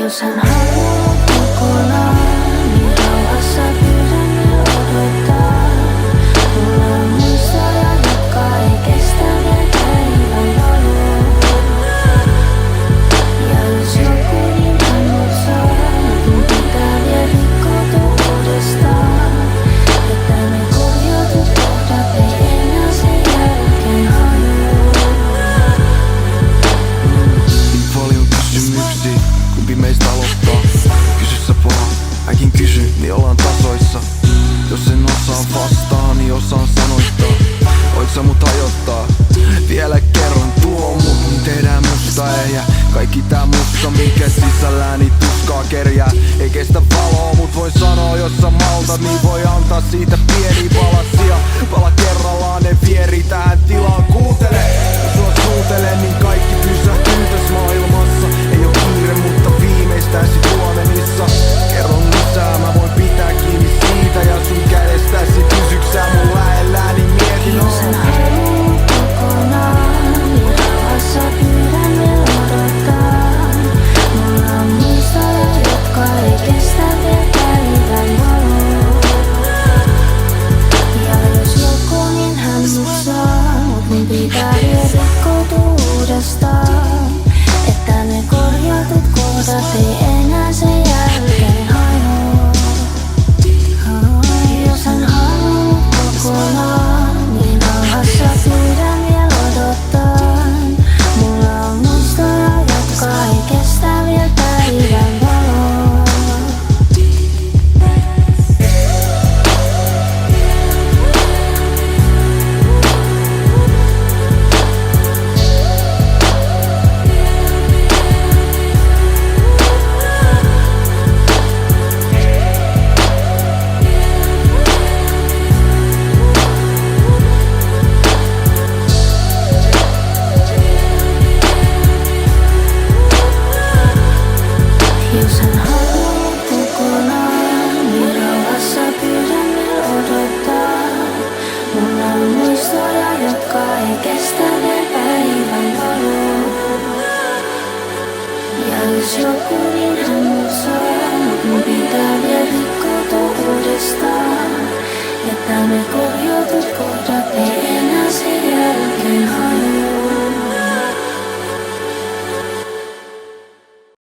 Jos hän haluaa kokonaan, niin rauhassa pyydän ja odottaa. Mulla on muistoja, jotka ei kestä vielä päivän valoa. Ja jos joku niin hän mut saa, mun pitää vielä rikkoutua uudestaan. Että ne korjatut kohdat ei enää sen jälkeen hajoa. Niin paljon kysymyksiä, kumpi meistä aloittaa? Kysy sä vaan, mäkin kysyn, niin ollaan tasoissa. Jos en osaa vastaa, niin osaan sanoittaa. Voit sä mut hajottaa? Vielä kerran tuo mut, niin tehdään musta ehjä. Kaikki tää musta, mikä sisälläni tuskaa kerjää. Ei kestä valoa, mut voi sanoa, jos sä maltat, niin voi antaa siitä pieni palasia. Pala kerrallaan ne vieri tähän tilaan, kuuntele. Jos sua suutele, niin kaikki pysähtyy tässä maailmassa. Ei oo kiire, mutta viimeistään sit huomenissa. Kerron lisää, mä voin pitää kiinni siitä. Ja sun kädestäsi pysyksää mun lähellään, niin mietin Jos hän haluaa kokonaan, niin rauhassa pyydän ja odottaa. Mulla on muistoja, jotka ei kestä vielä päivän valoa. Ja jos joku, niin hän mut saa, mut mun pitää vielä rikkoutua uudestaan. Että ne korjatut kohdat ei enää sen jälkeen hajoa. Jos hän haluaa kokonaan, niin rauhassa pyydän vielä odottaa. Mulla on muistoja, jotka ei kestä vielä päivän valoa. Jos hän haluaa kokonaan, niin rauhassa pyydän vielä odottaa. Mulla on muistoja, jotka ei kestä vielä päivän valoa. Ja jos joku, niin hän mut saa, mut mun pitää vielä rikkoutua uudestaan. Että me